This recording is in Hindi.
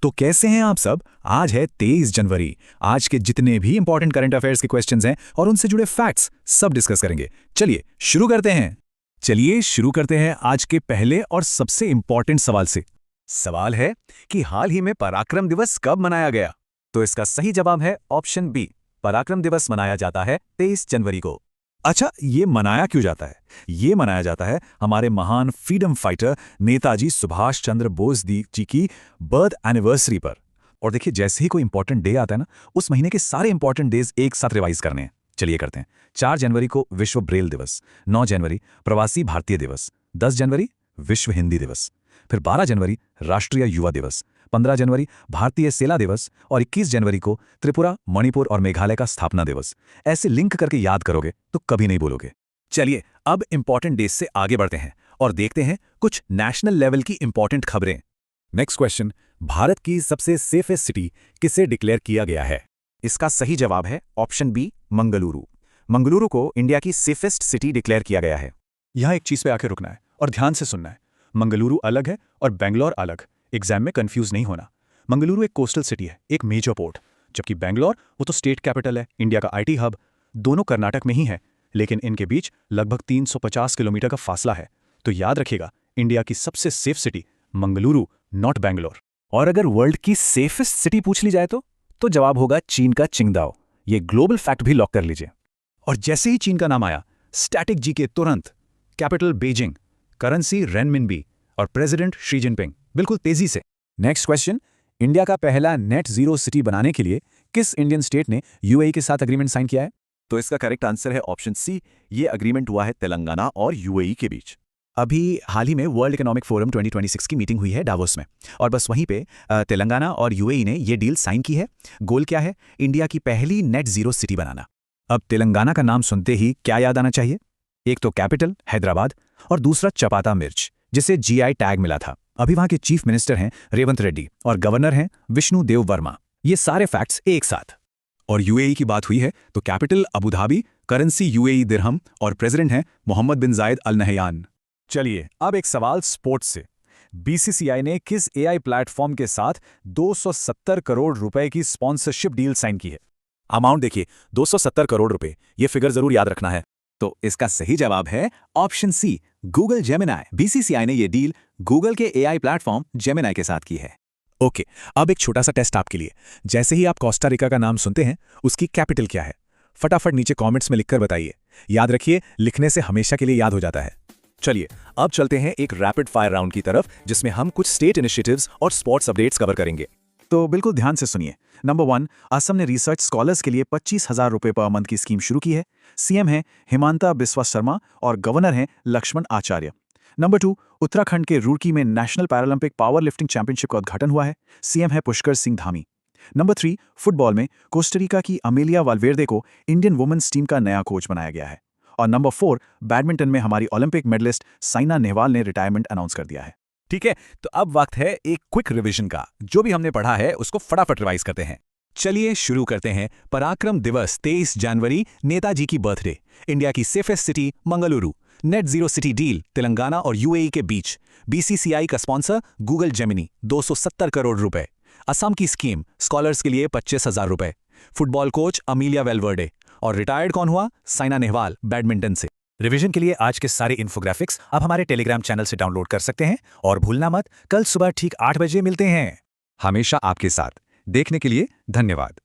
तो कैसे हैं आप सब? आज है 23 जनवरी। आज के जितने भी इंपॉर्टेंट करंट अफेयर्स के क्वेश्चंस हैं और उनसे जुड़े फैक्ट्स सब डिस्कस करेंगे। चलिए शुरू करते हैं आज के पहले और सबसे इंपॉर्टेंट सवाल से। सवाल है कि हाल ही में पराक्रम दिवस कब मनाया गया? तो इसका सही जवाब है ऑप्शन बी। पराक्रम दिवस मनाया जाता है 23 जनवरी को। अच्छा, ये मनाया क्यों जाता है? ये मनाया जाता है हमारे महान फ्रीडम फाइटर नेताजी सुभाष चंद्र बोस जी की बर्थ एनिवर्सरी पर। और देखिए, जैसे ही कोई इंपॉर्टेंट डे आता है ना, उस महीने के सारे इंपॉर्टेंट डेज एक साथ रिवाइज करने हैं। चलिए करते हैं। 4 जनवरी को विश्व ब्रेल दिवस, 9 जनवरी प्रवासी भारतीय दिवस, 10 जनवरी विश्व हिंदी दिवस, फिर 12 जनवरी राष्ट्रीय युवा दिवस, 15 जनवरी भारतीय सेना दिवस और 21 जनवरी को त्रिपुरा, मणिपुर और मेघालय का स्थापना दिवस। ऐसे लिंक करके याद करोगे तो कभी नहीं भूलोगे। चलिए अब इंपॉर्टेंट डेज से आगे बढ़ते हैं और देखते हैं कुछ नेशनल लेवल की इंपॉर्टेंट खबरें। नेक्स्ट क्वेश्चन, भारत की सबसे सेफेस्ट सिटी किसे डिक्लेयर किया गया है? इसका सही जवाब है ऑप्शन बी, मंगलुरु। मंगलुरु को इंडिया की सेफेस्ट सिटी डिक्लेयर किया गया है। यहाँ एक चीज पे आके रुकना है और ध्यान से सुनना है। मंगलुरु अलग है और बेंगलोर अलग। एग्जाम में कंफ्यूज नहीं होना। मंगलुरु एक कोस्टल सिटी है, एक मेजर पोर्ट, जबकि बेंगलोर वो तो स्टेट कैपिटल है, इंडिया का आईटी हब। दोनों कर्नाटक में ही है, लेकिन इनके बीच लगभग 350 किलोमीटर का फासला है। तो याद रखिएगा, इंडिया की सबसे safe city Mangaluru, not Bangalore. और अगर वर्ल्ड की सेफेस्ट सिटी पूछ ली जाए तो जवाब होगा चीन का चिंगदाओ। ये ग्लोबल फैक्ट भी लॉक कर लीजिए। और जैसे ही चीन का नाम आया, स्टैटिक जी के तुरंत कैपिटल बीजिंग, करेंसी रेनमिनबी और प्रेसिडेंट शी जिनपिंग बिल्कुल तेजी से। नेक्स्ट क्वेश्चन, इंडिया का पहला नेट जीरो सिटी बनाने के लिए किस इंडियन स्टेट ने यूएई के साथ एग्रीमेंट साइन किया है? तो इसका करेक्ट आंसर है ऑप्शन सी। ये एग्रीमेंट हुआ है तेलंगाना और यूएई के बीच। अभी हाल ही में वर्ल्ड इकोनॉमिक फोरम 2026 की मीटिंग हुई है डावोस में, और बस वहीं पे तेलंगाना और यूएई ने ये डील साइन की है। गोल क्या है? इंडिया की पहली नेट जीरो सिटी बनाना। अब तेलंगाना का नाम सुनते ही क्या याद आना चाहिए? एक तो कैपिटल हैदराबाद और दूसरा चपाता मिर्च, जिसे जीआई टैग मिला था। अभी वहां के चीफ मिनिस्टर हैं रेवंत रेड्डी और गवर्नर हैं विष्णु देव वर्मा। ये सारे फैक्ट्स एक साथ। और यूएई की बात हुई है तो capital Abu Dhabi, currency UAE dirham और प्रेसिडेंट हैं मोहम्मद बिन जायद अल नहयान। चलिए अब एक सवाल स्पोर्ट्स से। बीसीसीआई ने किस एआई प्लेटफॉर्म के साथ 270 करोड़ रुपए की स्पॉन्सरशिप डील साइन की है? अमाउंट देखिए, 270 करोड़ रुपए। ये फिगर जरूर याद रखना है। तो इसका सही जवाब है option C, Google Gemini. BCCI ने ये डील गूगल के एआई प्लेटफॉर्म जेमिनाई के साथ की है। ओके, अब एक छोटा सा टेस्ट आपके लिए। जैसे ही आप कोस्टा रिका का नाम सुनते हैं, उसकी कैपिटल क्या है? फटाफट नीचे कमेंट्स में लिखकर बताइए। याद रखिए, लिखने से हमेशा के लिए याद हो जाता है। चलिए अब चलते हैं एक रैपिड फायर राउंड की तरफ, जिसमें हम कुछ स्टेट इनिशिएटिव्स और स्पोर्ट्स अपडेट्स कवर करेंगे। तो बिल्कुल ध्यान से सुनिए। नंबर 1, असम ने रिसर्च स्कॉलर्स के लिए 25,000 रुपए पर मंथ की स्कीम शुरू की है। सीएम हैं हिमांता बिस्वा शर्मा और गवर्नर हैं लक्ष्मण आचार्य। नंबर 2, उत्तराखंड के रुड़की में national Paralympic power lifting championship का उद्घाटन हुआ है। सीएम है पुष्कर सिंह धामी। नंबर 3, फुटबॉल में कोस्टारिका की अमेलिया वाल्वेर्दे को इंडियन वुमेन्स टीम का नया कोच बनाया गया है। और नंबर 4, बैडमिंटन में हमारी ओलंपिक मेडलिस्ट साइना नेहवाल ने रिटायरमेंट अनाउंस कर दिया है। ठीक है, तो अब वक्त है एक क्विक रिवीजन का। जो भी हमने पढ़ा है उसको फटाफट रिवाइज करते हैं। चलिए शुरू करते हैं। पराक्रम दिवस 23 जनवरी, नेताजी की बर्थडे, इंडिया की safest city Mangaluru, net zero city deal Telangana और यूएई के बीच, बीसीसीआई का स्पॉन्सर गूगल जेमिनी 270 करोड़ रुपए, असम की स्कीम स्कॉलर्स के लिए 25,000 रुपए, फुटबॉल कोच अमेलिया वेलवर्डे, और रिटायर्ड कौन हुआ? साइना नेहवाल बैडमिंटन से। रिवीजन के लिए आज के सारे इन्फोग्राफिक्स आप हमारे टेलीग्राम चैनल से डाउनलोड कर सकते हैं। और भूलना मत, कल सुबह ठीक 8 बजे मिलते हैं। हमेशा आपके साथ। देखने के लिए धन्यवाद।